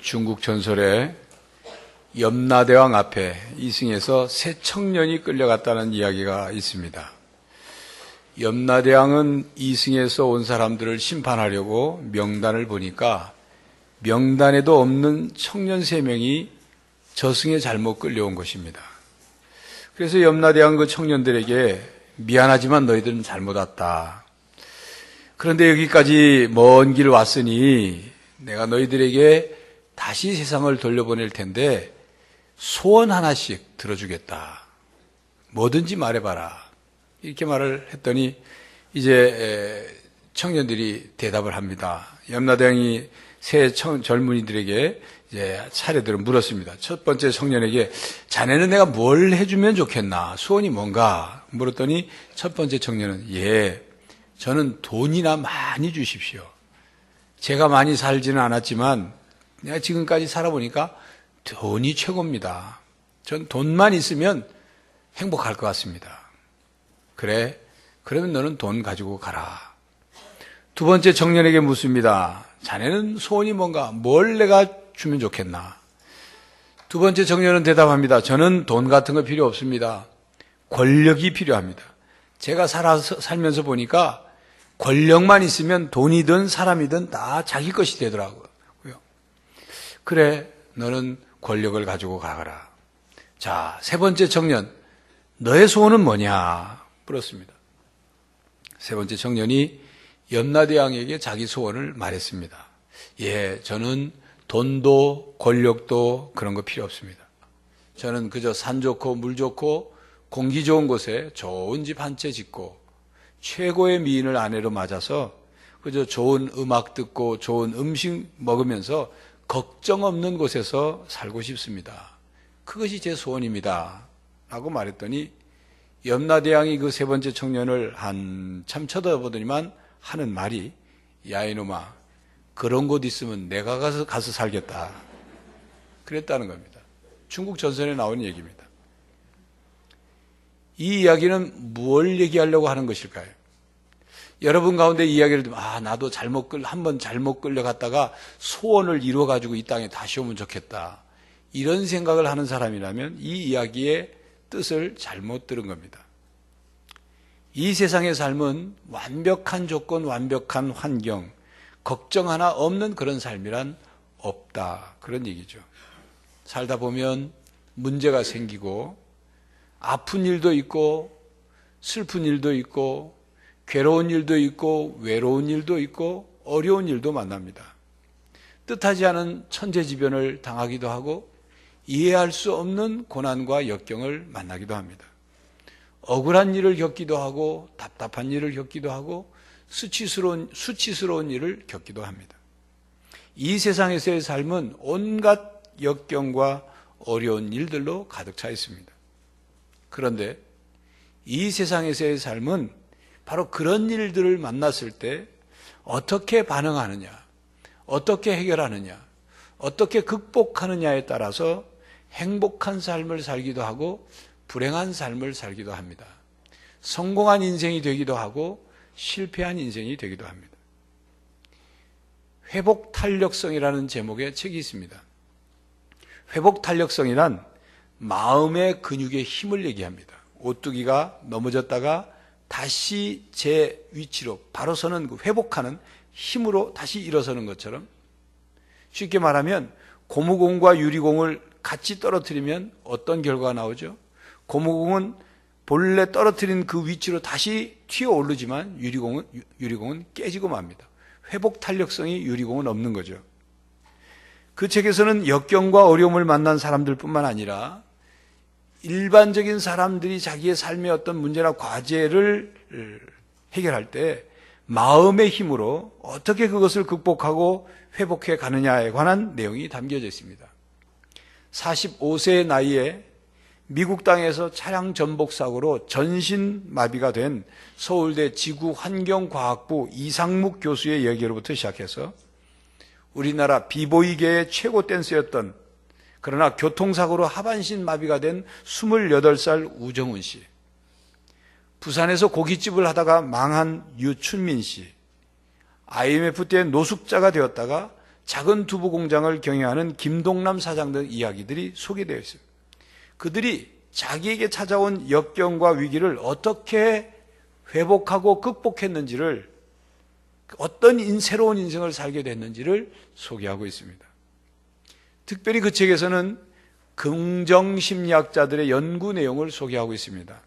중국 전설에 염라대왕 앞에 이승에서 새 청년이 끌려갔다는 이야기가 있습니다. 염라대왕은 이승에서 온 사람들을 심판하려고 명단을 보니까 명단에도 없는 청년 3명이 저승에 잘못 끌려온 것입니다. 그래서 염라대왕 그 청년들에게 미안하지만 너희들은 잘못 왔다. 그런데 여기까지 먼 길 왔으니 내가 너희들에게 다시 세상을 돌려보낼 텐데 소원 하나씩 들어주겠다. 뭐든지 말해봐라. 이렇게 말을 했더니 이제 청년들이 대답을 합니다. 염라대왕이 새 젊은이들에게 이제 차례대로 물었습니다. 첫 번째 청년에게 자네는 내가 뭘 해주면 좋겠나? 소원이 뭔가? 물었더니 첫 번째 청년은 저는 돈이나 많이 주십시오. 제가 많이 살지는 않았지만 내가 지금까지 살아보니까 돈이 최고입니다. 전 돈만 있으면 행복할 것 같습니다. 그래, 그러면 너는 돈 가지고 가라. 두 번째 청년에게 묻습니다. 자네는 소원이 뭔가? 뭘 내가 주면 좋겠나? 두 번째 청년은 대답합니다. 저는 돈 같은 거 필요 없습니다. 권력이 필요합니다. 제가 살면서 보니까 권력만 있으면 돈이든 사람이든 다 자기 것이 되더라고요. 그래, 너는 권력을 가지고 가거라. 자, 세 번째 청년, 너의 소원은 뭐냐? 물었습니다. 세 번째 청년이 염라대왕에게 자기 소원을 말했습니다. 저는 돈도 권력도 그런 거 필요 없습니다. 저는 그저 산 좋고 물 좋고 공기 좋은 곳에 좋은 집 한 채 짓고 최고의 미인을 아내로 맞아서 그저 좋은 음악 듣고 좋은 음식 먹으면서 걱정 없는 곳에서 살고 싶습니다. 그것이 제 소원입니다. 라고 말했더니 염라대왕이 그 세 번째 청년을 한참 쳐다보더니만 하는 말이 야 이놈아 그런 곳 있으면 내가 가서 살겠다. 그랬다는 겁니다. 중국 전선에 나온 얘기입니다. 이 이야기는 뭘 얘기하려고 하는 것일까요? 여러분 가운데 이야기를 들으면 나도 한번 잘못 끌려갔다가 소원을 이루어가지고 이 땅에 다시 오면 좋겠다. 이런 생각을 하는 사람이라면 이 이야기의 뜻을 잘못 들은 겁니다. 이 세상의 삶은 완벽한 조건, 완벽한 환경, 걱정 하나 없는 그런 삶이란 없다. 그런 얘기죠. 살다 보면 문제가 생기고 아픈 일도 있고 슬픈 일도 있고 괴로운 일도 있고 외로운 일도 있고 어려운 일도 만납니다. 뜻하지 않은 천재지변을 당하기도 하고 이해할 수 없는 고난과 역경을 만나기도 합니다. 억울한 일을 겪기도 하고 답답한 일을 겪기도 하고 수치스러운 일을 겪기도 합니다. 이 세상에서의 삶은 온갖 역경과 어려운 일들로 가득 차 있습니다. 그런데 이 세상에서의 삶은 바로 그런 일들을 만났을 때 어떻게 반응하느냐, 어떻게 해결하느냐, 어떻게 극복하느냐에 따라서 행복한 삶을 살기도 하고 불행한 삶을 살기도 합니다. 성공한 인생이 되기도 하고 실패한 인생이 되기도 합니다. 회복탄력성이라는 제목의 책이 있습니다. 회복탄력성이란 마음의 근육의 힘을 얘기합니다. 오뚜기가 넘어졌다가 다시 제 위치로 바로 서는 그 회복하는 힘으로 다시 일어서는 것처럼 쉽게 말하면 고무공과 유리공을 같이 떨어뜨리면 어떤 결과가 나오죠? 고무공은 본래 떨어뜨린 그 위치로 다시 튀어 오르지만 유리공은 깨지고 맙니다. 회복 탄력성이 유리공은 없는 거죠. 그 책에서는 역경과 어려움을 만난 사람들뿐만 아니라 일반적인 사람들이 자기의 삶의 어떤 문제나 과제를 해결할 때 마음의 힘으로 어떻게 그것을 극복하고 회복해 가느냐에 관한 내용이 담겨져 있습니다. 45세의 나이에 미국 땅에서 차량 전복 사고로 전신 마비가 된 서울대 지구환경과학부 이상묵 교수의 얘기로부터 시작해서 우리나라 비보이계의 최고 댄서였던 그러나 교통사고로 하반신 마비가 된 28살 우정훈 씨, 부산에서 고깃집을 하다가 망한 유춘민 씨, IMF 때 노숙자가 되었다가 작은 두부 공장을 경영하는 김동남 사장 등 이야기들이 소개되어 있습니다. 그들이 자기에게 찾아온 역경과 위기를 어떻게 회복하고 극복했는지를, 어떤 새로운 인생을 살게 됐는지를 소개하고 있습니다. 특별히 그 책에서는 긍정심리학자들의 연구 내용을 소개하고 있습니다.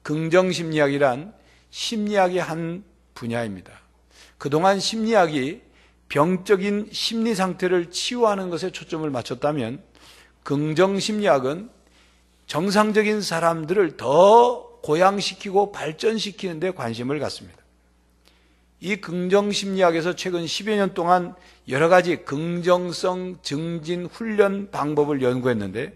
긍정심리학이란 심리학의 한 분야입니다. 그동안 심리학이 병적인 심리 상태를 치유하는 것에 초점을 맞췄다면, 긍정심리학은 정상적인 사람들을 더 고양시키고 발전시키는 데 관심을 갖습니다. 이 긍정심리학에서 최근 10여 년 동안 여러 가지 긍정성 증진 훈련 방법을 연구했는데,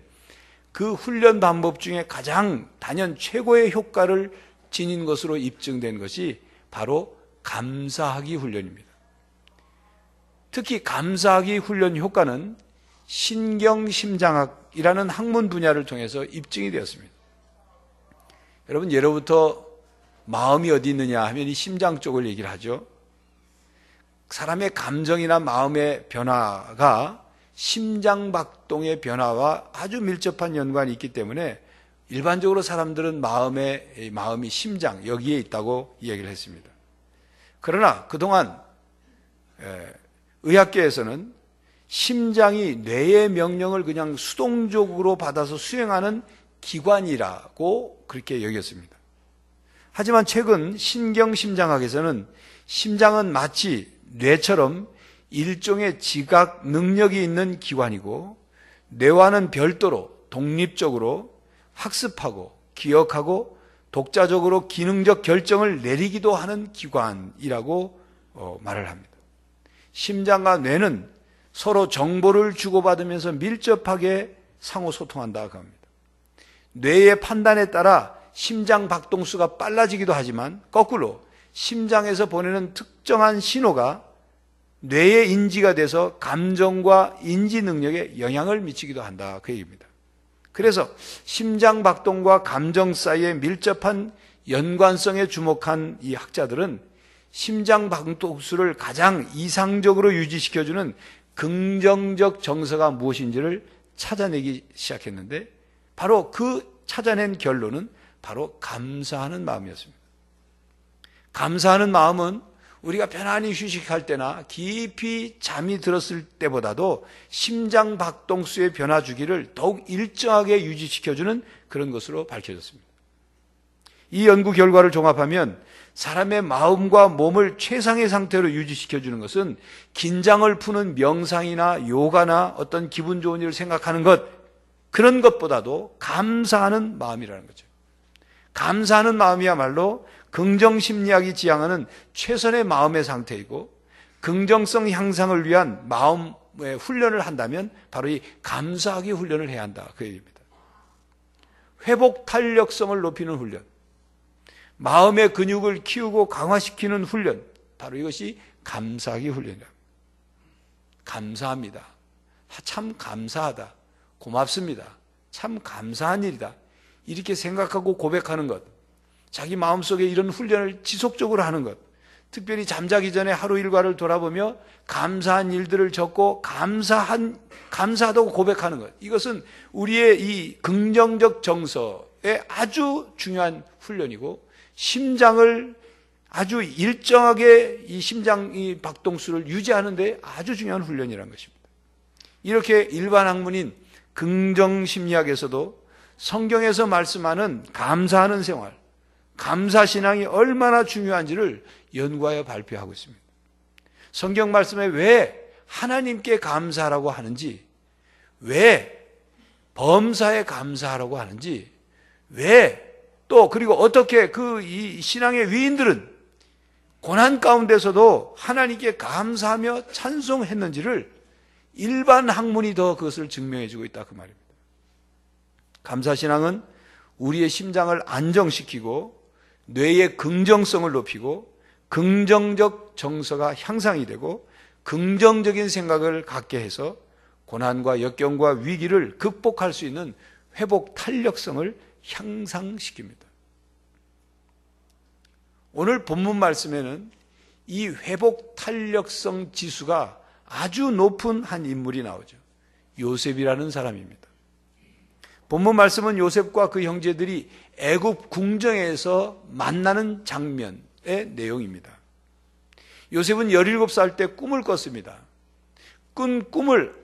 그 훈련 방법 중에 가장 단연 최고의 효과를 지닌 것으로 입증된 것이 바로 감사하기 훈련입니다. 특히 감사하기 훈련 효과는 신경심장학이라는 학문 분야를 통해서 입증이 되었습니다. 여러분, 예로부터 마음이 어디 있느냐 하면 이 심장 쪽을 얘기를 하죠. 사람의 감정이나 마음의 변화가 심장박동의 변화와 아주 밀접한 연관이 있기 때문에 일반적으로 사람들은 마음이 심장, 여기에 있다고 얘기를 했습니다. 그러나 그동안 의학계에서는 심장이 뇌의 명령을 그냥 수동적으로 받아서 수행하는 기관이라고 그렇게 여겼습니다. 하지만 최근 신경심장학에서는 심장은 마치 뇌처럼 일종의 지각 능력이 있는 기관이고, 뇌와는 별도로 독립적으로 학습하고 기억하고 독자적으로 기능적 결정을 내리기도 하는 기관이라고 말을 합니다. 심장과 뇌는 서로 정보를 주고받으면서 밀접하게 상호소통한다고 합니다. 뇌의 판단에 따라 심장 박동수가 빨라지기도 하지만, 거꾸로 심장에서 보내는 특정한 신호가 뇌의 인지가 돼서 감정과 인지 능력에 영향을 미치기도 한다, 그 얘기입니다. 그래서 심장 박동과 감정 사이의 밀접한 연관성에 주목한 이 학자들은 심장 박동수를 가장 이상적으로 유지시켜주는 긍정적 정서가 무엇인지를 찾아내기 시작했는데, 바로 그 찾아낸 결론은 바로 감사하는 마음이었습니다. 감사하는 마음은 우리가 편안히 휴식할 때나 깊이 잠이 들었을 때보다도 심장 박동수의 변화 주기를 더욱 일정하게 유지시켜주는 그런 것으로 밝혀졌습니다. 이 연구 결과를 종합하면 사람의 마음과 몸을 최상의 상태로 유지시켜주는 것은 긴장을 푸는 명상이나 요가나 어떤 기분 좋은 일을 생각하는 것, 그런 것보다도 감사하는 마음이라는 거죠. 감사하는 마음이야말로 긍정심리학이 지향하는 최선의 마음의 상태이고, 긍정성 향상을 위한 마음의 훈련을 한다면 바로 이 감사하기 훈련을 해야 한다, 그 얘기입니다. 회복 탄력성을 높이는 훈련, 마음의 근육을 키우고 강화시키는 훈련, 바로 이것이 감사하기 훈련이다. 감사합니다. 참 감사하다. 고맙습니다. 참 감사한 일이다. 이렇게 생각하고 고백하는 것, 자기 마음속에 이런 훈련을 지속적으로 하는 것, 특별히 잠자기 전에 하루 일과를 돌아보며 감사한 일들을 적고 감사하다고 고백하는 것, 이것은 우리의 이 긍정적 정서에 아주 중요한 훈련이고, 심장을 아주 일정하게 이 심장의 박동수를 유지하는 데 아주 중요한 훈련이라는 것입니다. 이렇게 일반 학문인 긍정심리학에서도 성경에서 말씀하는 감사하는 생활, 감사신앙이 얼마나 중요한지를 연구하여 발표하고 있습니다. 성경 말씀에 왜 하나님께 감사하라고 하는지, 왜 범사에 감사하라고 하는지, 왜 또 그리고 어떻게 이 신앙의 위인들은 고난 가운데서도 하나님께 감사하며 찬송했는지를 일반 학문이 더 그것을 증명해주고 있다, 그 말입니다. 감사신앙은 우리의 심장을 안정시키고 뇌의 긍정성을 높이고 긍정적 정서가 향상이 되고 긍정적인 생각을 갖게 해서 고난과 역경과 위기를 극복할 수 있는 회복 탄력성을 향상시킵니다. 오늘 본문 말씀에는 이 회복 탄력성 지수가 아주 높은 한 인물이 나오죠. 요셉이라는 사람입니다. 본문 말씀은 요셉과 그 형제들이 애굽 궁정에서 만나는 장면의 내용입니다. 요셉은 17살 때 꿈을 꿨습니다. 꾼 꿈을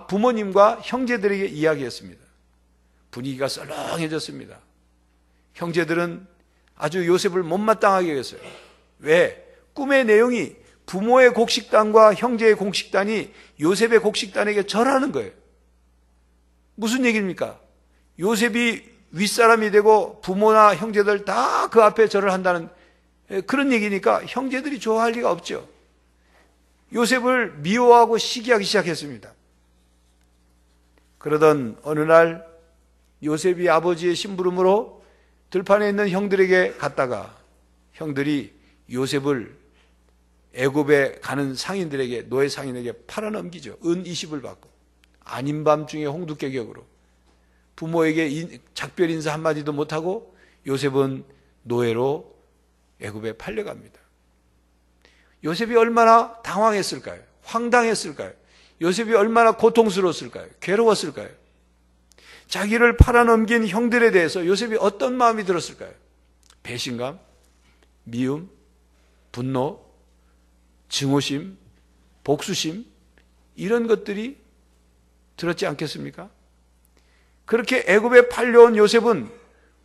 부모님과 형제들에게 이야기했습니다. 분위기가 썰렁해졌습니다. 형제들은 아주 요셉을 못마땅하게 했어요. 왜? 꿈의 내용이 부모의 곡식단과 형제의 곡식단이 요셉의 곡식단에게 절하는 거예요. 무슨 얘기입니까? 요셉이 윗사람이 되고 부모나 형제들 다 그 앞에 절을 한다는 그런 얘기니까 형제들이 좋아할 리가 없죠. 요셉을 미워하고 시기하기 시작했습니다. 그러던 어느 날 요셉이 아버지의 심부름으로 들판에 있는 형들에게 갔다가 형들이 요셉을 애굽에 가는 상인들에게, 노예 상인에게 팔아넘기죠. 은 20을 받고 아닌 밤중에 홍두깨격으로 부모에게 작별 인사 한마디도 못하고 요셉은 노예로 애굽에 팔려갑니다. 요셉이 얼마나 당황했을까요? 황당했을까요? 요셉이 얼마나 고통스러웠을까요? 괴로웠을까요? 자기를 팔아넘긴 형들에 대해서 요셉이 어떤 마음이 들었을까요? 배신감, 미움, 분노, 증오심, 복수심, 이런 것들이 들었지 않겠습니까? 그렇게 애굽에 팔려온 요셉은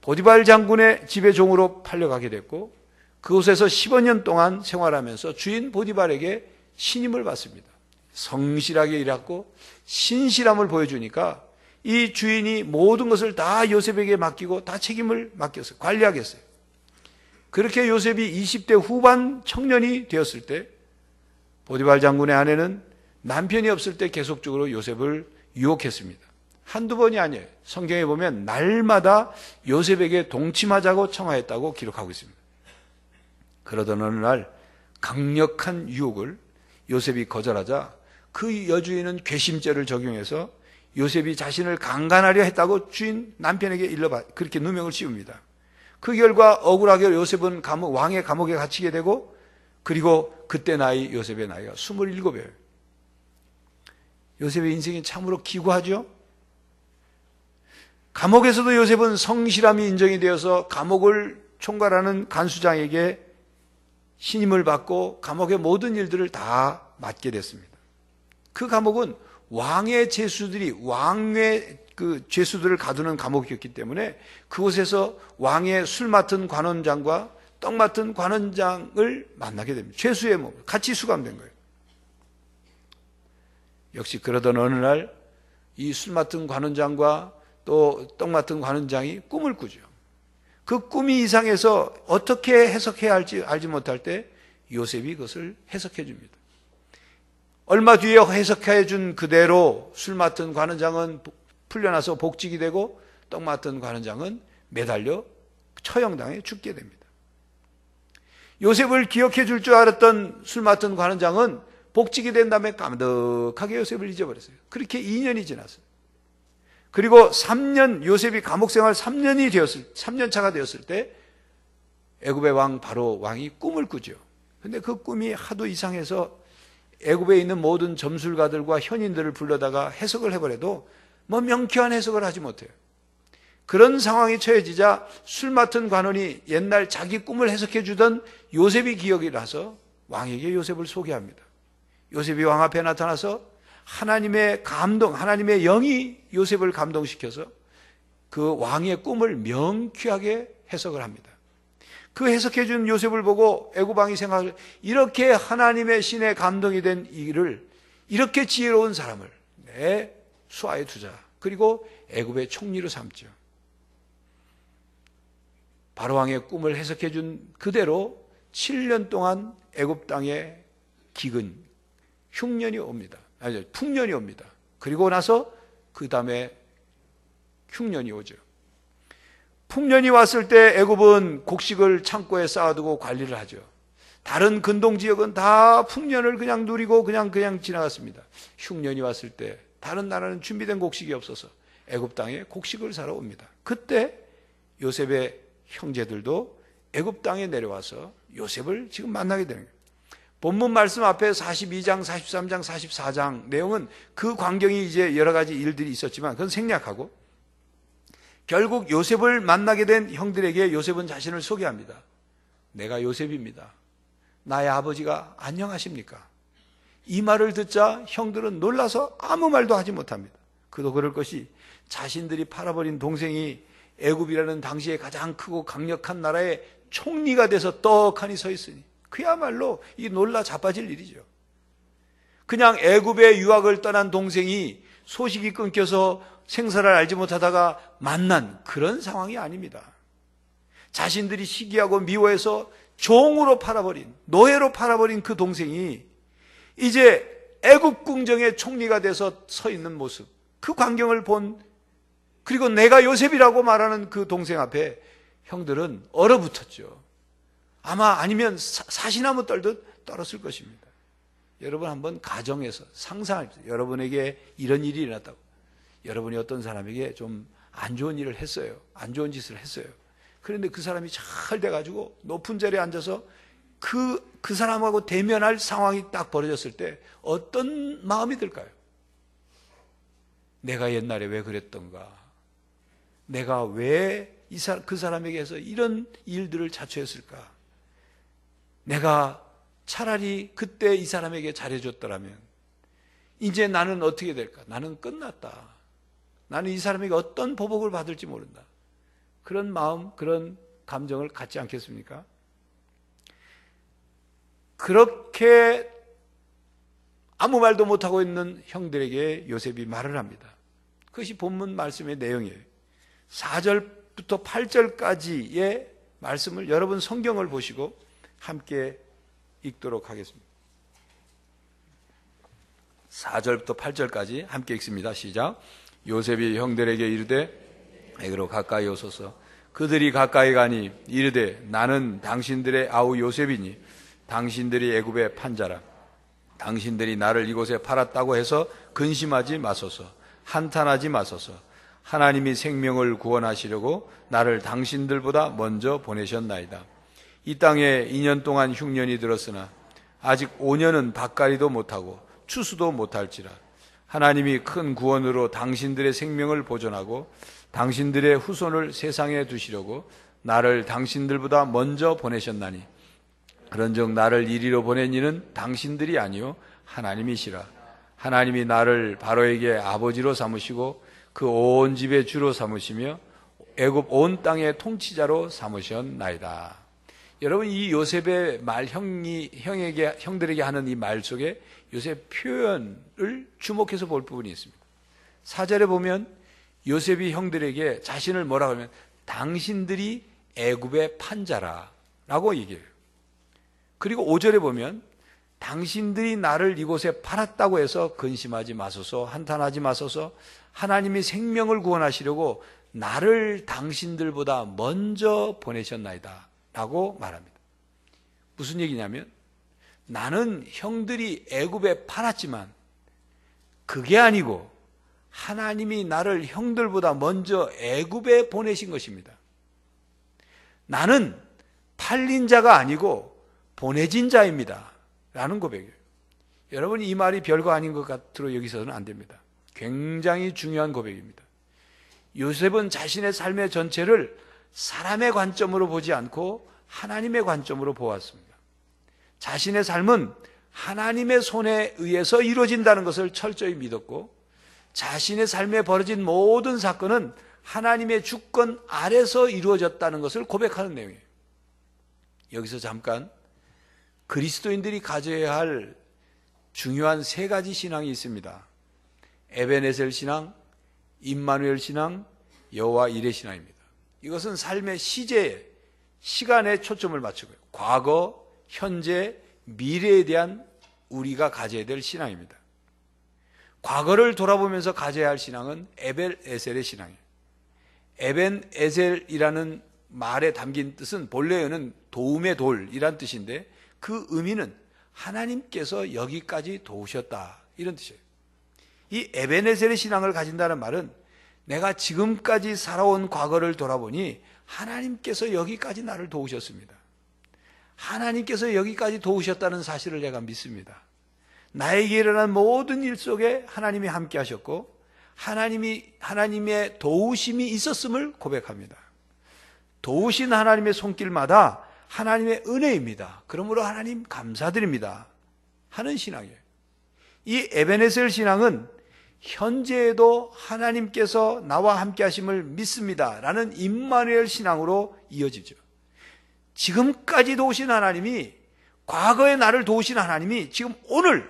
보디발 장군의 집의 종으로 팔려가게 됐고 그곳에서 15년 동안 생활하면서 주인 보디발에게 신임을 받습니다. 성실하게 일했고 신실함을 보여주니까 이 주인이 모든 것을 다 요셉에게 맡기고 다 책임을 맡겼어요. 관리하겠어요. 그렇게 요셉이 20대 후반 청년이 되었을 때 보디발 장군의 아내는 남편이 없을 때 계속적으로 요셉을 유혹했습니다. 한두 번이 아니에요. 성경에 보면 날마다 요셉에게 동침하자고 청하했다고 기록하고 있습니다. 그러던 어느 날 강력한 유혹을 요셉이 거절하자 그 여주인은 괘씸죄를 적용해서 요셉이 자신을 강간하려 했다고 주인 남편에게 그렇게 누명을 씌웁니다. 그 결과 억울하게 요셉은 왕의 감옥에 갇히게 되고 그리고 그때 요셉의 나이가 27이에요. 요셉의 인생이 참으로 기구하죠. 감옥에서도 요셉은 성실함이 인정이 되어서 감옥을 총괄하는 간수장에게 신임을 받고 감옥의 모든 일들을 다 맡게 됐습니다. 그 감옥은 왕의 죄수들을 가두는 감옥이었기 때문에 그곳에서 왕의 술 맡은 관원장과 떡 맡은 관원장을 만나게 됩니다. 죄수의 몸, 같이 수감된 거예요. 역시 그러던 어느 날 이 술 맡은 관원장과 또 떡 맡은 관원장이 꿈을 꾸죠. 그 꿈이 이상해서 어떻게 해석해야 할지 알지 못할 때 요셉이 그것을 해석해 줍니다. 얼마 뒤에 해석해 준 그대로 술 맡은 관원장은 풀려나서 복직이 되고 떡 맡은 관원장은 매달려 처형당해 죽게 됩니다. 요셉을 기억해 줄 줄 알았던 술 맡은 관원장은 복직이 된 다음에 까마득하게 요셉을 잊어버렸어요. 그렇게 2년이 지났어요. 그리고 3년, 요셉이 감옥 생활 3년 차가 되었을 때 애굽의 왕 바로 왕이 꿈을 꾸죠. 근데 그 꿈이 하도 이상해서 애굽에 있는 모든 점술가들과 현인들을 불러다가 해석을 해버려도 명쾌한 해석을 하지 못해요. 그런 상황이 처해지자 술 맡은 관원이 옛날 자기 꿈을 해석해 주던 요셉이 기억이 나서 왕에게 요셉을 소개합니다. 요셉이 왕 앞에 나타나서 하나님의 하나님의 영이 요셉을 감동시켜서 그 왕의 꿈을 명쾌하게 해석을 합니다. 그 해석해 준 요셉을 보고 애굽 왕이 생각을, 이렇게 하나님의 신에 감동이 된 일을, 이렇게 지혜로운 사람을 내 수하에 두자. 그리고 애굽의 총리로 삼죠. 바로왕의 꿈을 해석해 준 그대로 7년 동안 애굽 땅에 풍년이 옵니다. 그리고 나서 그 다음에 흉년이 오죠. 풍년이 왔을 때 애굽은 곡식을 창고에 쌓아두고 관리를 하죠. 다른 근동 지역은 다 풍년을 그냥 누리고 그냥 지나갔습니다. 흉년이 왔을 때 다른 나라는 준비된 곡식이 없어서 애굽 땅에 곡식을 사러 옵니다. 그때 요셉의 형제들도 애굽 땅에 내려와서 요셉을 지금 만나게 되는 거예요. 본문 말씀 앞에 42장, 43장, 44장 내용은 그 광경이 이제 여러 가지 일들이 있었지만 그건 생략하고 결국 요셉을 만나게 된 형들에게 요셉은 자신을 소개합니다. 내가 요셉입니다. 나의 아버지가 안녕하십니까? 이 말을 듣자 형들은 놀라서 아무 말도 하지 못합니다. 그도 그럴 것이 자신들이 팔아버린 동생이 애굽이라는 당시에 가장 크고 강력한 나라의 총리가 돼서 떡하니 서 있으니 그야말로 이 놀라 자빠질 일이죠. 그냥 애굽의 유학을 떠난 동생이 소식이 끊겨서 생사를 알지 못하다가 만난 그런 상황이 아닙니다. 자신들이 시기하고 미워해서 종으로 팔아버린, 노예로 팔아버린 그 동생이 이제 애굽 궁정의 총리가 돼서 서 있는 모습, 그 광경을 본, 그리고 내가 요셉이라고 말하는 그 동생 앞에 형들은 얼어붙었죠. 아마 아니면 사시나무 떨듯 떨었을 것입니다. 여러분 한번 가정에서 상상해보세요. 여러분에게 이런 일이 일어났다고. 여러분이 어떤 사람에게 좀 안 좋은 일을 했어요. 안 좋은 짓을 했어요. 그런데 그 사람이 잘 돼가지고 높은 자리에 앉아서 그 사람하고 대면할 상황이 딱 벌어졌을 때 어떤 마음이 들까요? 내가 옛날에 왜 그랬던가? 내가 왜 그 사람에게서 이런 일들을 자초했을까? 내가 차라리 그때 이 사람에게 잘해줬더라면 이제 나는 어떻게 될까? 나는 끝났다. 나는 이 사람에게 어떤 보복을 받을지 모른다. 그런 마음, 그런 감정을 갖지 않겠습니까? 그렇게 아무 말도 못하고 있는 형들에게 요셉이 말을 합니다. 그것이 본문 말씀의 내용이에요. 4절부터 8절까지의 말씀을 여러분 성경을 보시고 함께 읽도록 하겠습니다. 4절부터 8절까지 함께 읽습니다. 시작. 요셉이 형들에게 이르되 애굽으로 가까이 오소서. 그들이 가까이 가니 이르되 나는 당신들의 아우 요셉이니 당신들이 애굽의 판자라. 당신들이 나를 이곳에 팔았다고 해서 근심하지 마소서. 한탄하지 마소서. 하나님이 생명을 구원하시려고 나를 당신들보다 먼저 보내셨나이다. 이 땅에 2년 동안 흉년이 들었으나 아직 5년은 밭갈이도 못하고 추수도 못할지라. 하나님이 큰 구원으로 당신들의 생명을 보존하고 당신들의 후손을 세상에 두시려고 나를 당신들보다 먼저 보내셨나니 그런즉 나를 이리로 보낸 이는 당신들이 아니요 하나님이시라. 하나님이 나를 바로에게 아버지로 삼으시고 그 온 집의 주로 삼으시며 애굽 온 땅의 통치자로 삼으셨나이다. 여러분 이 요셉의 말 형들에게 하는 이 말 속에 요셉 표현을 주목해서 볼 부분이 있습니다. 4절에 보면 요셉이 형들에게 자신을 뭐라고 하면 당신들이 애굽의 판자라라고 얘기해요. 그리고 5절에 보면 당신들이 나를 이곳에 팔았다고 해서 근심하지 마소서, 한탄하지 마소서. 하나님이 생명을 구원하시려고 나를 당신들보다 먼저 보내셨나이다 라고 말합니다. 무슨 얘기냐면 나는 형들이 애굽에 팔았지만 그게 아니고 하나님이 나를 형들보다 먼저 애굽에 보내신 것입니다. 나는 팔린 자가 아니고 보내진 자입니다 라는 고백이에요. 여러분 이 말이 별거 아닌 것 같으로 여기서는 안 됩니다. 굉장히 중요한 고백입니다. 요셉은 자신의 삶의 전체를 사람의 관점으로 보지 않고 하나님의 관점으로 보았습니다. 자신의 삶은 하나님의 손에 의해서 이루어진다는 것을 철저히 믿었고 자신의 삶에 벌어진 모든 사건은 하나님의 주권 아래서 이루어졌다는 것을 고백하는 내용이에요. 여기서 잠깐 그리스도인들이 가져야 할 중요한 세 가지 신앙이 있습니다. 에베네셀 신앙, 임마누엘 신앙, 여호와 이레 신앙입니다. 이것은 삶의 시제에 시간에 초점을 맞추고요. 과거, 현재, 미래에 대한 우리가 가져야 될 신앙입니다. 과거를 돌아보면서 가져야 할 신앙은 에벨에셀의 신앙이에요. 에벤에셀이라는 말에 담긴 뜻은 본래에는 도움의 돌이란 뜻인데 그 의미는 하나님께서 여기까지 도우셨다 이런 뜻이에요. 이 에벤에셀의 신앙을 가진다는 말은 내가 지금까지 살아온 과거를 돌아보니 하나님께서 여기까지 나를 도우셨습니다. 하나님께서 여기까지 도우셨다는 사실을 제가 믿습니다. 나에게 일어난 모든 일 속에 하나님이 함께 하셨고 하나님의 도우심이 있었음을 고백합니다. 도우신 하나님의 손길마다 하나님의 은혜입니다. 그러므로 하나님 감사드립니다 하는 신앙이에요. 이 에베네셀 신앙은 현재에도 하나님께서 나와 함께 하심을 믿습니다 라는 임마누엘 신앙으로 이어지죠. 지금까지 도우신 하나님이, 과거에 나를 도우신 하나님이 지금 오늘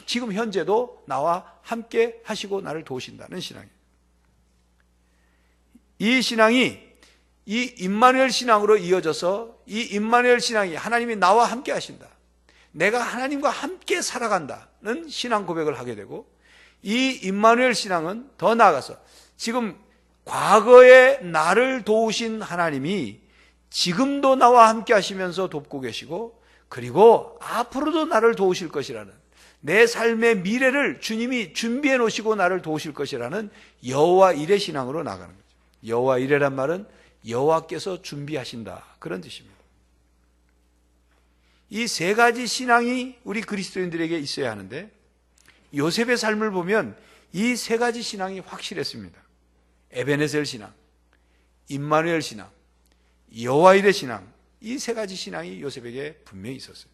지금 현재도 나와 함께 하시고 나를 도우신다는 신앙이에요. 이 신앙이 이 임마누엘 신앙으로 이어져서 이 임마누엘 신앙이 하나님이 나와 함께 하신다, 내가 하나님과 함께 살아간다는 신앙 고백을 하게 되고, 이 임마누엘 신앙은 더 나아가서 지금 과거에 나를 도우신 하나님이 지금도 나와 함께 하시면서 돕고 계시고, 그리고 앞으로도 나를 도우실 것이라는, 내 삶의 미래를 주님이 준비해 놓으시고 나를 도우실 것이라는 여호와 이레 신앙으로 나가는 거죠. 여호와 이레란 말은 여호와께서 준비하신다, 그런 뜻입니다. 이 세 가지 신앙이 우리 그리스도인들에게 있어야 하는데, 요셉의 삶을 보면 이 세 가지 신앙이 확실했습니다. 에베네셀 신앙, 임마누엘 신앙, 여호와 이레 신앙, 이 세 가지 신앙이 요셉에게 분명히 있었어요.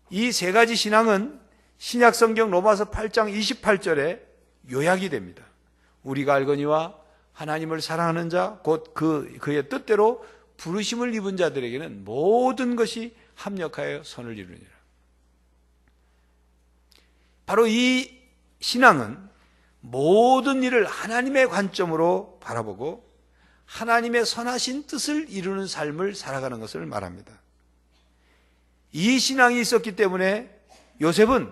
이 세 가지 신앙은 신약성경 로마서 8장 28절에 요약이 됩니다. 우리가 알거니와 하나님을 사랑하는 자 곧 그의 뜻대로 부르심을 입은 자들에게는 모든 것이 합력하여 선을 이루니라. 바로 이 신앙은 모든 일을 하나님의 관점으로 바라보고 하나님의 선하신 뜻을 이루는 삶을 살아가는 것을 말합니다. 이 신앙이 있었기 때문에 요셉은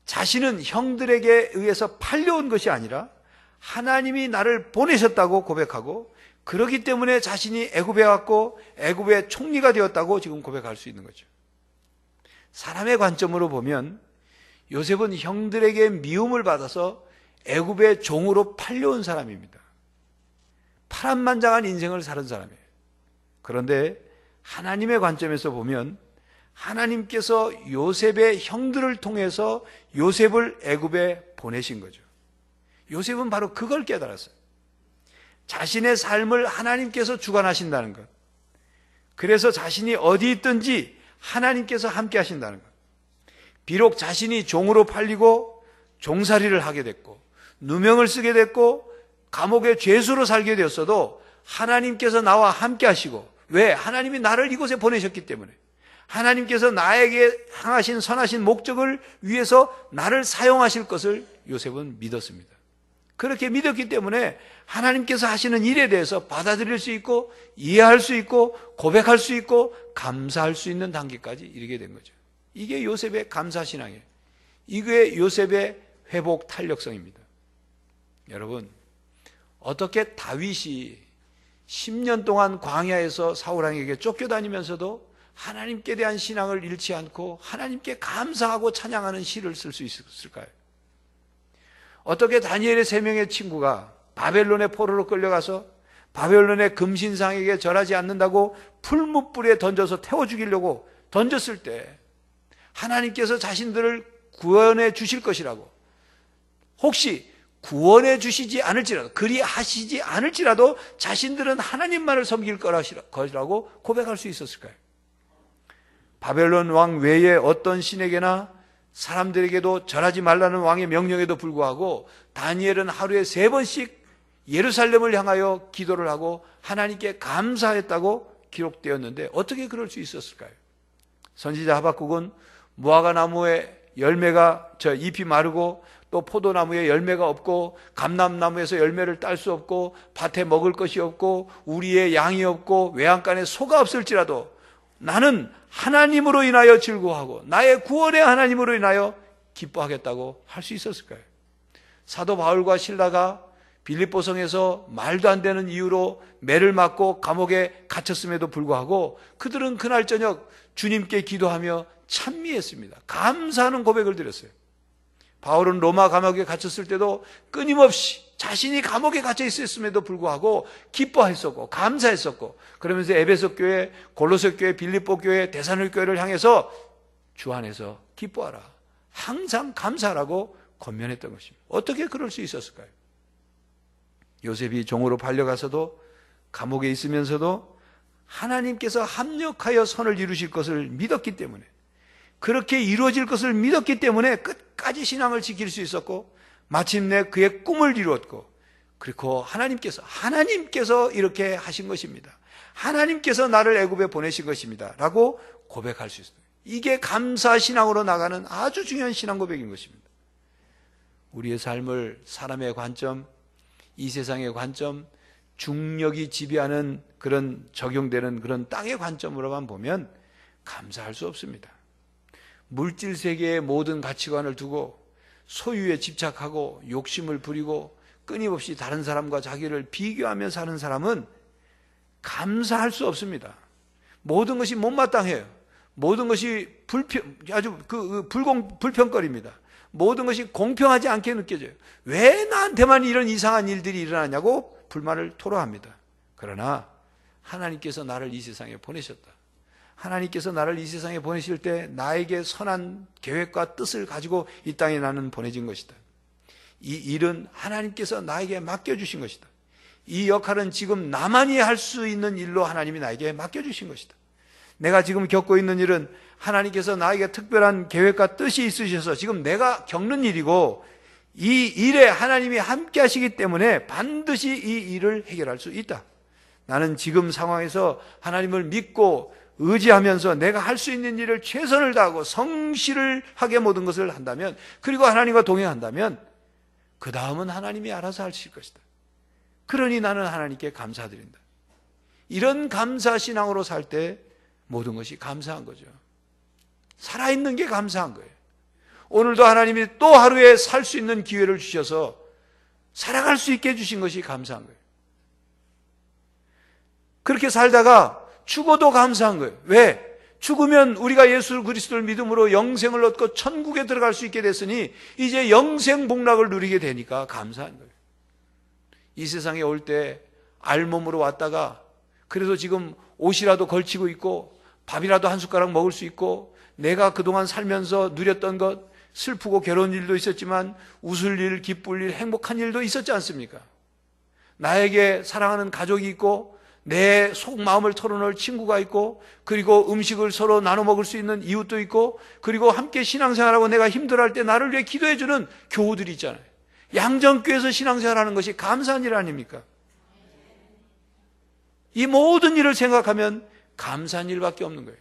자신은 형들에게 의해서 팔려온 것이 아니라 하나님이 나를 보내셨다고 고백하고, 그렇기 때문에 자신이 애굽에 왔고 애굽의 총리가 되었다고 지금 고백할 수 있는 거죠. 사람의 관점으로 보면 요셉은 형들에게 미움을 받아서 애굽의 종으로 팔려온 사람입니다. 파란만장한 인생을 사는 사람이에요. 그런데 하나님의 관점에서 보면 하나님께서 요셉의 형들을 통해서 요셉을 애굽에 보내신 거죠. 요셉은 바로 그걸 깨달았어요. 자신의 삶을 하나님께서 주관하신다는 것, 그래서 자신이 어디 있든지 하나님께서 함께 하신다는 것. 비록 자신이 종으로 팔리고 종살이를 하게 됐고 누명을 쓰게 됐고 감옥의 죄수로 살게 되었어도 하나님께서 나와 함께 하시고, 왜? 하나님이 나를 이곳에 보내셨기 때문에, 하나님께서 나에게 향하신 선하신 목적을 위해서 나를 사용하실 것을 요셉은 믿었습니다. 그렇게 믿었기 때문에 하나님께서 하시는 일에 대해서 받아들일 수 있고 이해할 수 있고 고백할 수 있고 감사할 수 있는 단계까지 이르게 된 거죠. 이게 요셉의 감사신앙이에요. 이게 요셉의 회복 탄력성입니다. 여러분, 어떻게 다윗이 10년 동안 광야에서 사울왕에게 쫓겨다니면서도 하나님께 대한 신앙을 잃지 않고 하나님께 감사하고 찬양하는 시를 쓸 수 있었을까요? 어떻게 다니엘의 3명의 친구가 바벨론의 포로로 끌려가서 바벨론의 금신상에게 절하지 않는다고 풀무불에 던져서 태워 죽이려고 던졌을 때 하나님께서 자신들을 구원해 주실 것이라고, 혹시 구원해 주시지 않을지라도, 그리 하시지 않을지라도 자신들은 하나님만을 섬길 거라고 고백할 수 있었을까요? 바벨론 왕 외에 어떤 신에게나 사람들에게도 절하지 말라는 왕의 명령에도 불구하고 다니엘은 하루에 3번씩 예루살렘을 향하여 기도를 하고 하나님께 감사했다고 기록되었는데 어떻게 그럴 수 있었을까요? 선지자 하박국은 무화과 나무에 열매가 잎이 마르고 또 포도나무에 열매가 없고 감람나무에서 열매를 딸 수 없고 밭에 먹을 것이 없고 우리의 양이 없고 외양간에 소가 없을지라도 나는 하나님으로 인하여 즐거워하고 나의 구원의 하나님으로 인하여 기뻐하겠다고 할 수 있었을까요? 사도 바울과 실라가 빌립보성에서 말도 안 되는 이유로 매를 맞고 감옥에 갇혔음에도 불구하고 그들은 그날 저녁 주님께 기도하며 찬미했습니다. 감사하는 고백을 드렸어요. 바울은 로마 감옥에 갇혔을 때도 끊임없이 자신이 감옥에 갇혀 있었음에도 불구하고 기뻐했었고 감사했었고, 그러면서 에베소 교회, 골로새 교회, 빌립보 교회, 데살로니가 교회를 향해서 주 안에서 기뻐하라, 항상 감사하라고 권면했던 것입니다. 어떻게 그럴 수 있었을까요? 요셉이 종으로 팔려가서도, 감옥에 있으면서도 하나님께서 합력하여 선을 이루실 것을 믿었기 때문에, 그렇게 이루어질 것을 믿었기 때문에 끝까지 신앙을 지킬 수 있었고, 마침내 그의 꿈을 이루었고, 그리고 하나님께서 이렇게 하신 것입니다, 하나님께서 나를 애굽에 보내신 것입니다 라고 고백할 수 있어요. 이게 감사 신앙으로 나가는 아주 중요한 신앙 고백인 것입니다. 우리의 삶을 사람의 관점, 이 세상의 관점, 중력이 지배하는 그런 적용되는 그런 땅의 관점으로만 보면 감사할 수 없습니다. 물질 세계의 모든 가치관을 두고 소유에 집착하고 욕심을 부리고 끊임없이 다른 사람과 자기를 비교하며 사는 사람은 감사할 수 없습니다. 모든 것이 못마땅해요. 모든 것이 불평거립니다. 모든 것이 공평하지 않게 느껴져요. 왜 나한테만 이런 이상한 일들이 일어나냐고 불만을 토로합니다. 그러나 하나님께서 나를 이 세상에 보내셨다. 하나님께서 나를 이 세상에 보내실 때 나에게 선한 계획과 뜻을 가지고 이 땅에 나는 보내진 것이다. 이 일은 하나님께서 나에게 맡겨주신 것이다. 이 역할은 지금 나만이 할 수 있는 일로 하나님이 나에게 맡겨주신 것이다. 내가 지금 겪고 있는 일은 하나님께서 나에게 특별한 계획과 뜻이 있으셔서 지금 내가 겪는 일이고, 이 일에 하나님이 함께 하시기 때문에 반드시 이 일을 해결할 수 있다. 나는 지금 상황에서 하나님을 믿고 의지하면서 내가 할 수 있는 일을 최선을 다하고 성실을 하게 모든 것을 한다면, 그리고 하나님과 동행한다면 그 다음은 하나님이 알아서 하실 것이다. 그러니 나는 하나님께 감사드린다. 이런 감사 신앙으로 살 때 모든 것이 감사한 거죠. 살아있는 게 감사한 거예요. 오늘도 하나님이 또 하루에 살 수 있는 기회를 주셔서 살아갈 수 있게 해주신 것이 감사한 거예요. 그렇게 살다가 죽어도 감사한 거예요. 왜? 죽으면 우리가 예수 그리스도를 믿음으로 영생을 얻고 천국에 들어갈 수 있게 됐으니 이제 영생 복락을 누리게 되니까 감사한 거예요. 이 세상에 올 때 알몸으로 왔다가 그래도 지금 옷이라도 걸치고 있고 밥이라도 한 숟가락 먹을 수 있고, 내가 그동안 살면서 누렸던 것, 슬프고 괴로운 일도 있었지만 웃을 일, 기쁠 일, 행복한 일도 있었지 않습니까? 나에게 사랑하는 가족이 있고, 내 속마음을 털어놓을 친구가 있고, 그리고 음식을 서로 나눠 먹을 수 있는 이웃도 있고, 그리고 함께 신앙생활하고 내가 힘들어할 때 나를 위해 기도해주는 교우들이 있잖아요. 양정교회에서 신앙생활하는 것이 감사한 일 아닙니까? 이 모든 일을 생각하면 감사한 일밖에 없는 거예요.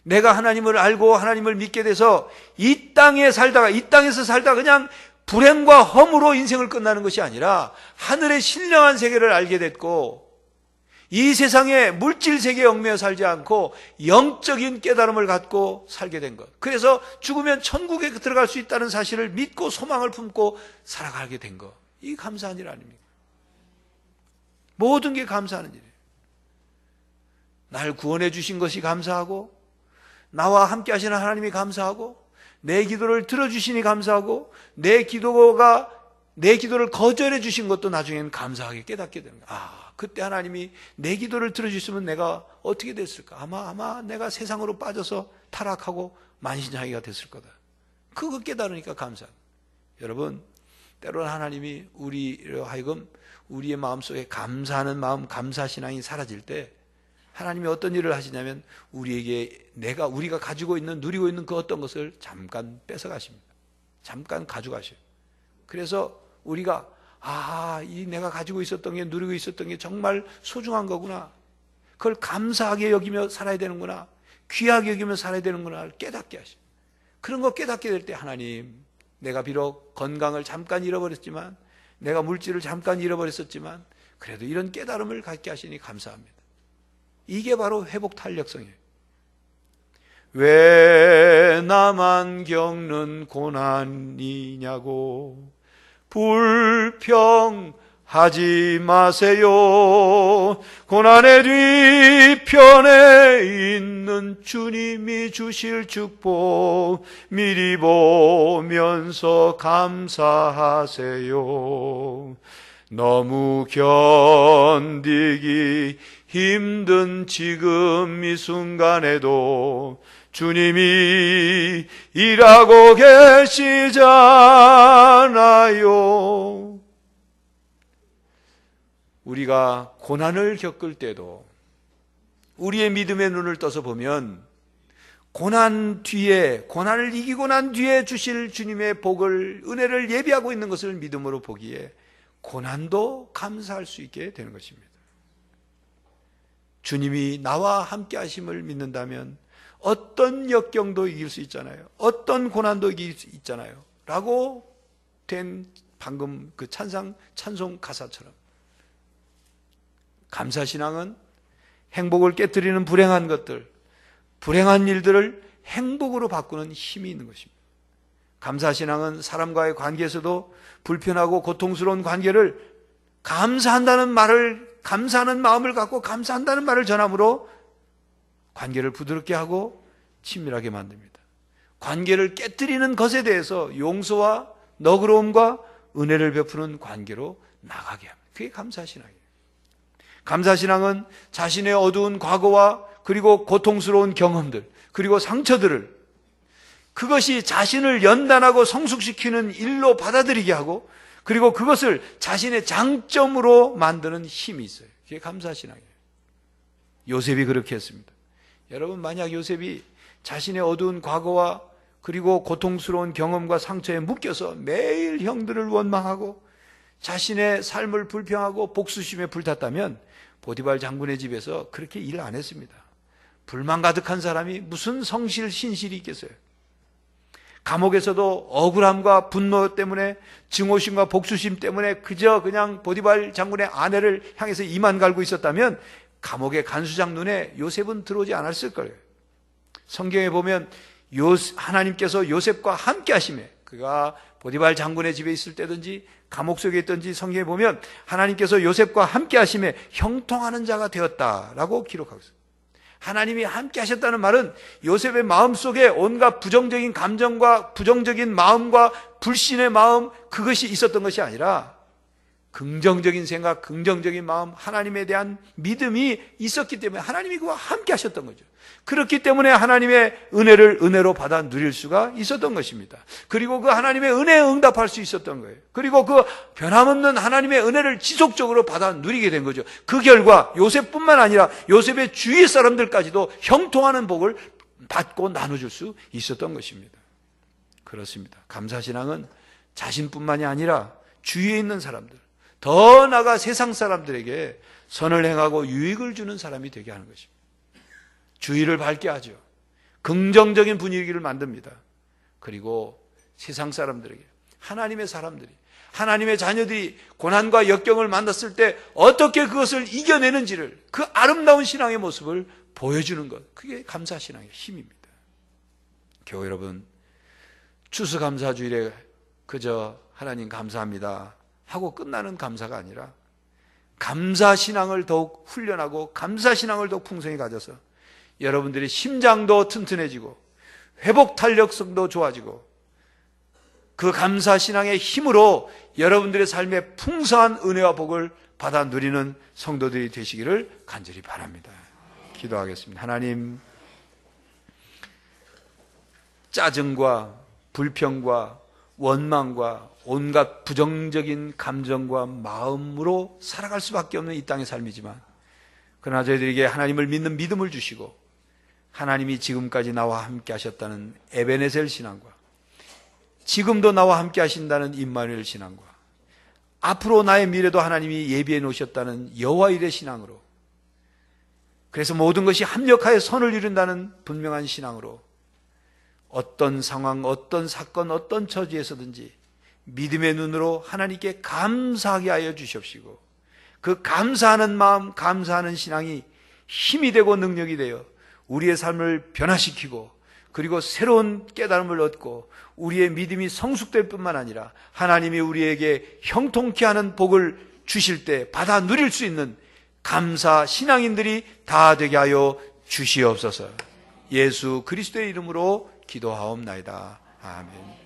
내가 하나님을 알고 하나님을 믿게 돼서 이 땅에서 살다가 그냥 불행과 허무로 인생을 끝나는 것이 아니라 하늘의 신령한 세계를 알게 됐고, 이 세상의 물질 세계에 얽매여 살지 않고 영적인 깨달음을 갖고 살게 된 것. 그래서 죽으면 천국에 들어갈 수 있다는 사실을 믿고 소망을 품고 살아가게 된 것. 이 감사한 일 아닙니까? 모든 게 감사하는 일이에요. 날 구원해 주신 것이 감사하고, 나와 함께 하시는 하나님이 감사하고, 내 기도를 들어주시니 감사하고, 내 기도를 거절해 주신 것도 나중에는 감사하게 깨닫게 되는 거예요. 그때 하나님이 내 기도를 들어주셨으면 내가 어떻게 됐을까? 아마 내가 세상으로 빠져서 타락하고 만신창이가 됐을 거다. 그거 깨달으니까 감사합니다. 여러분, 때로는 하나님이 우리로 하여금 우리의 마음속에 감사하는 마음, 감사신앙이 사라질 때 하나님이 어떤 일을 하시냐면 우리에게 우리가 가지고 있는, 누리고 있는 그 어떤 것을 잠깐 뺏어가십니다. 잠깐 가져가셔요. 그래서 우리가 이 내가 가지고 있었던 게, 누리고 있었던 게 정말 소중한 거구나, 그걸 감사하게 여기며 살아야 되는구나, 귀하게 여기며 살아야 되는구나를 깨닫게 하셔요. 그런 거 깨닫게 될 때 하나님, 내가 비록 건강을 잠깐 잃어버렸지만, 내가 물질을 잠깐 잃어버렸었지만 그래도 이런 깨달음을 갖게 하시니 감사합니다. 이게 바로 회복 탄력성이에요. 왜 나만 겪는 고난이냐고 불평하지 하지 마세요. 고난의 뒤편에 있는 주님이 주실 축복 미리 보면서 감사하세요. 너무 견디기 힘든 지금 이 순간에도 주님이 일하고 계시잖아요. 우리가 고난을 겪을 때도 우리의 믿음의 눈을 떠서 보면 고난 뒤에, 고난을 이기고 난 뒤에 주실 주님의 복을, 은혜를 예비하고 있는 것을 믿음으로 보기에 고난도 감사할 수 있게 되는 것입니다. 주님이 나와 함께 하심을 믿는다면 어떤 역경도 이길 수 있잖아요. 어떤 고난도 이길 수 있잖아요. 라고 된 방금 그 찬송 가사처럼 감사신앙은 행복을 깨뜨리는 불행한 것들, 불행한 일들을 행복으로 바꾸는 힘이 있는 것입니다. 감사신앙은 사람과의 관계에서도 불편하고 고통스러운 관계를 감사하는 마음을 갖고 감사한다는 말을 전함으로 관계를 부드럽게 하고 친밀하게 만듭니다. 관계를 깨뜨리는 것에 대해서 용서와 너그러움과 은혜를 베푸는 관계로 나가게 합니다. 그게 감사신앙이에요. 감사신앙은 자신의 어두운 과거와 그리고 고통스러운 경험들, 그리고 상처들을 그것이 자신을 연단하고 성숙시키는 일로 받아들이게 하고 그리고 그것을 자신의 장점으로 만드는 힘이 있어요. 그게 감사신앙이에요. 요셉이 그렇게 했습니다. 여러분, 만약 요셉이 자신의 어두운 과거와 그리고 고통스러운 경험과 상처에 묶여서 매일 형들을 원망하고 자신의 삶을 불평하고 복수심에 불탔다면 보디발 장군의 집에서 그렇게 일 안 했습니다. 불만 가득한 사람이 무슨 성실, 신실이 있겠어요. 감옥에서도 억울함과 분노 때문에 증오심과 복수심 때문에 그냥 보디발 장군의 아내를 향해서 이만 갈고 있었다면 감옥의 간수장 눈에 요셉은 들어오지 않았을 거예요. 성경에 보면 하나님께서 요셉과 함께 하심에 그가 보디발 장군의 집에 있을 때든지 감옥 속에 있든지 성경에 보면 하나님께서 요셉과 함께 하심에 형통하는 자가 되었다라고 기록하고 있어요. 하나님이 함께 하셨다는 말은 요셉의 마음속에 온갖 부정적인 감정과 부정적인 마음과 불신의 마음, 그것이 있었던 것이 아니라 긍정적인 생각, 긍정적인 마음, 하나님에 대한 믿음이 있었기 때문에 하나님이 그와 함께 하셨던 거죠. 그렇기 때문에 하나님의 은혜를 은혜로 받아 누릴 수가 있었던 것입니다. 그리고 그 하나님의 은혜에 응답할 수 있었던 거예요. 그리고 그 변함없는 하나님의 은혜를 지속적으로 받아 누리게 된 거죠. 그 결과 요셉뿐만 아니라 요셉의 주위 사람들까지도 형통하는 복을 받고 나눠줄 수 있었던 것입니다. 그렇습니다. 감사신앙은 자신뿐만이 아니라 주위에 있는 사람들, 더 나아가 세상 사람들에게 선을 행하고 유익을 주는 사람이 되게 하는 것입니다. 주위를 밝게 하죠. 긍정적인 분위기를 만듭니다. 그리고 세상 사람들에게, 하나님의 사람들이, 하나님의 자녀들이 고난과 역경을 만났을 때 어떻게 그것을 이겨내는지를, 그 아름다운 신앙의 모습을 보여주는 것, 그게 감사신앙의 힘입니다. 교회 여러분, 추수감사주일에 그저 하나님 감사합니다 하고 끝나는 감사가 아니라 감사신앙을 더욱 훈련하고 감사신앙을 더욱 풍성히 가져서 여러분들의 심장도 튼튼해지고 회복 탄력성도 좋아지고 그 감사신앙의 힘으로 여러분들의 삶에 풍성한 은혜와 복을 받아 누리는 성도들이 되시기를 간절히 바랍니다. 기도하겠습니다. 하나님, 짜증과 불평과 원망과 온갖 부정적인 감정과 마음으로 살아갈 수밖에 없는 이 땅의 삶이지만 그러나 저희들에게 하나님을 믿는 믿음을 주시고 하나님이 지금까지 나와 함께 하셨다는 에베네셀 신앙과 지금도 나와 함께 하신다는 임마누엘 신앙과 앞으로 나의 미래도 하나님이 예비해 놓으셨다는 여호와일의 신앙으로, 그래서 모든 것이 합력하여 선을 이룬다는 분명한 신앙으로 어떤 상황, 어떤 사건, 어떤 처지에서든지 믿음의 눈으로 하나님께 감사하게 하여 주시옵시고 그 감사하는 마음, 감사하는 신앙이 힘이 되고 능력이 되어 우리의 삶을 변화시키고 그리고 새로운 깨달음을 얻고 우리의 믿음이 성숙될 뿐만 아니라 하나님이 우리에게 형통케 하는 복을 주실 때 받아 누릴 수 있는 감사 신앙인들이 다 되게 하여 주시옵소서. 예수 그리스도의 이름으로 기도하옵나이다. 아멘.